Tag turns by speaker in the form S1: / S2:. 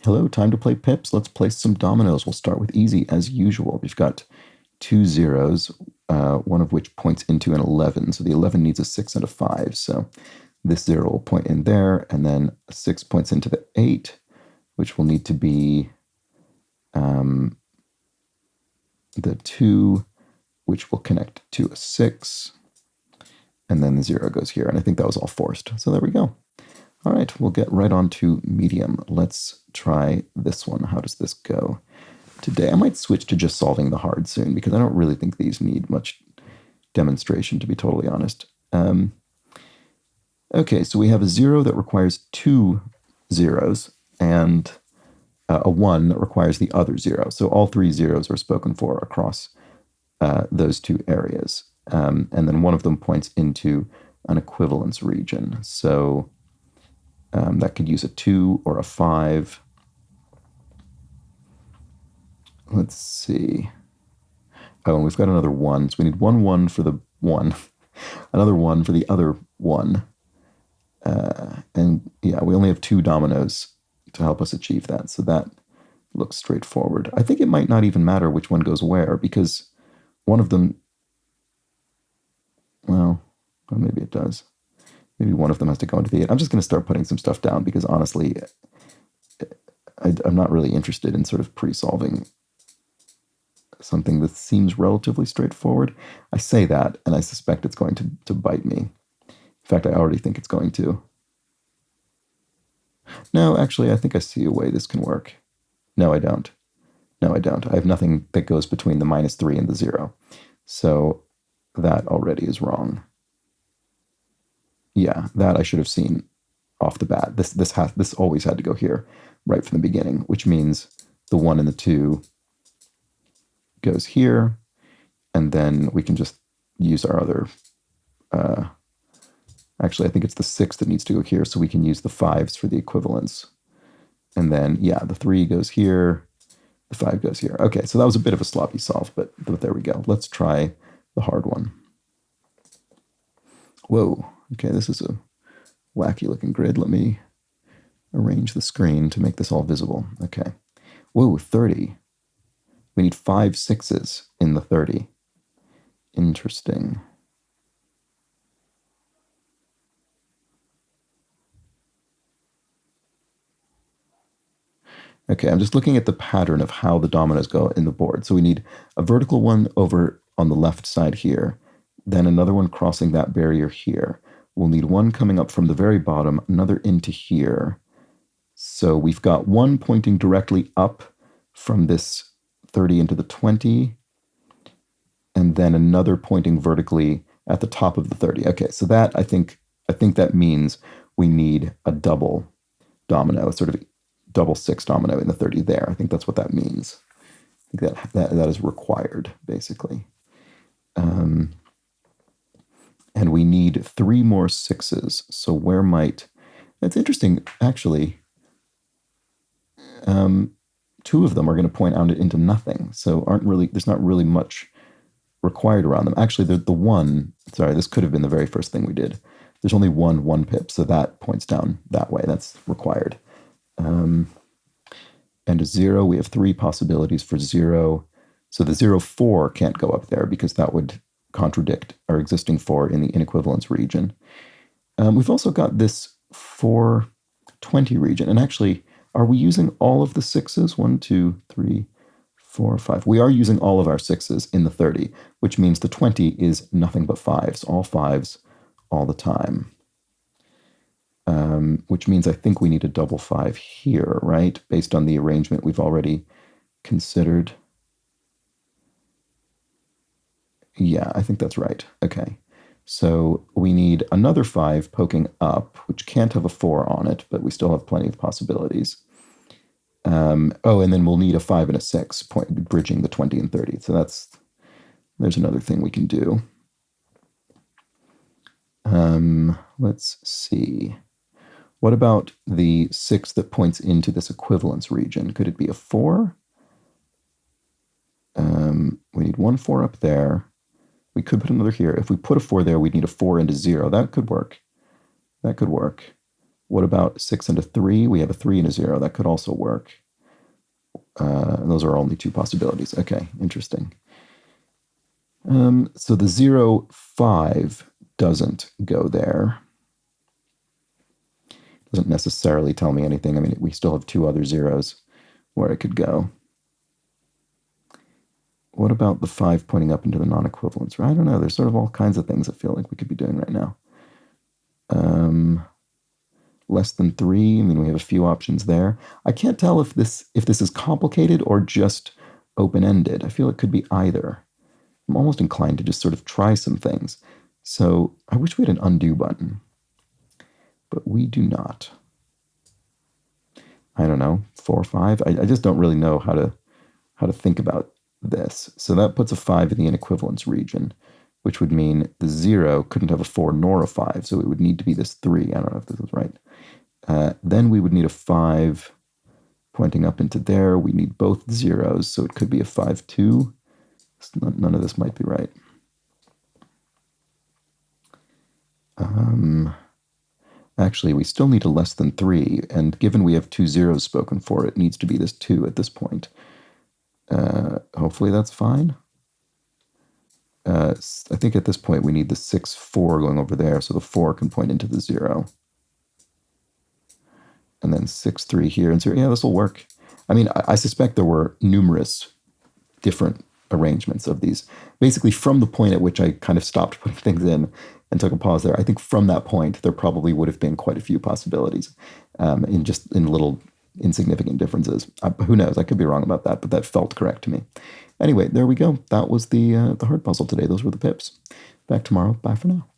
S1: Hello, time to play pips. Let's place some dominoes. We'll start with easy as usual. We've got two zeros, one of which points into an 11. So the 11 needs a 6 and a 5. So this 0 will point in there, and then a 6 points into the 8, which will need to be the 2, which will connect to a 6. And then the 0 goes here. And I think that was all forced. So there we go. All right, we'll get right on to medium. Let's try this one. How does this go today? I might switch to just solving the hard soon because I don't really think these need much demonstration, to be totally honest. Okay, so we have a 0 that requires 2 zeros and a 1 that requires the other 0. So all 3 zeros are spoken for across those two areas. And then one of them points into an equivalence region. So that could use a 2 or a 5. Let's see. Oh, and we've got another 1. So we need 1, 1 for the 1, another 1 for the other 1. And yeah, we only have 2 dominoes to help us achieve that. So that looks straightforward. I think it might not even matter which one goes where because one of them, well maybe it does. Maybe one of them has to go into the 8. I'm just going to start putting some stuff down because honestly, I'm not really interested in sort of pre-solving something that seems relatively straightforward. I say that, and I suspect it's going to bite me. In fact, I already think it's going to. No, actually, I think I see a way this can work. No, I don't. No, I don't. I have nothing that goes between the -3 and the 0. So that already is wrong. Yeah, that I should have seen off the bat. This always had to go here right from the beginning, which means the 1 and the 2 goes here, and then we can just use our other. Actually, I think it's the 6 that needs to go here, so we can use the 5s for the equivalence. And then, yeah, the 3 goes here, the 5 goes here. Okay, so that was a bit of a sloppy solve, but there we go. Let's try the hard one. Whoa. Okay, this is a wacky-looking grid. Let me arrange the screen to make this all visible. Okay. Whoa, 30. We need 5 6s in the 30. Interesting. Okay, I'm just looking at the pattern of how the dominoes go in the board. So we need a vertical one over on the left side here, then another one crossing that barrier here. We'll need one coming up from the very bottom, another into here. So we've got one pointing directly up from this 30 into the 20, and then another pointing vertically at the top of the 30. Okay, so that I think that means we need a double domino, a sort of double 6 domino in the 30 there. I think that's what that means. I think that is required, basically. And we need 3 more 6s. So where might... It's interesting, actually. 2 of them are going to point out into nothing. So there's not really much required around them. Actually, the 1... Sorry, this could have been the very first thing we did. There's only 1 pip, so that points down that way. That's required. And a 0, we have 3 possibilities for 0. So the 0, 4 can't go up there because that would contradict our existing 4 in the inequivalence region. We've also got this 4, 20 region. And actually, are we using all of the 6s? 1, 2, 3, 4, 5. We are using all of our 6s in the 30, which means the 20 is nothing but 5s, all 5s all the time. Which means I think we need a double 5 here, right? Based on the arrangement we've already considered. Yeah, I think that's right. Okay. So we need another 5 poking up, which can't have a 4 on it, but we still have plenty of possibilities. Oh, and then we'll need a 5 and a 6, bridging the 20 and 30. So there's another thing we can do. Let's see. What about the 6 that points into this equivalence region? Could it be a 4? We need 1 4 up there. We could put another here. If we put a 4 there, we'd need a 4 into 0. That could work. That could work. What about 6 and a 3? We have a 3 and a 0. That could also work. And those are only two possibilities. Okay, interesting. So the 0, 5 doesn't go there. Doesn't necessarily tell me anything. I mean, we still have two other zeros where it could go. What about the 5 pointing up into the non-equivalence? I don't know. There's sort of all kinds of things I feel like we could be doing right now. Less than 3. I mean, we have a few options there. I can't tell if this is complicated or just open-ended. I feel it could be either. I'm almost inclined to just sort of try some things. So I wish we had an undo button, but we do not. I don't know, 4 or 5. I just don't really know how to think about this. So that puts a 5 in the inequivalence region, which would mean the 0 couldn't have a 4 nor a 5, so it would need to be this 3. I don't know if this is right. Then we would need a 5 pointing up into there. We need both zeros, so it could be a 5, 2. None of this might be right. Actually, we still need a less than 3, and given we have two zeros spoken for, it needs to be this 2 at this point. Hopefully that's fine. I think at this point we need the 6, 4 going over there, so the 4 can point into the 0. And then 6, 3 here, and 0. Yeah, this will work. I mean, I suspect there were numerous different arrangements of these. Basically, from the point at which I kind of stopped putting things in and took a pause there, I think from that point, there probably would have been quite a few possibilities in little insignificant differences. Who knows? I could be wrong about that, but that felt correct to me. Anyway, there we go. That was the hard puzzle today. Those were the pips. Back tomorrow. Bye for now.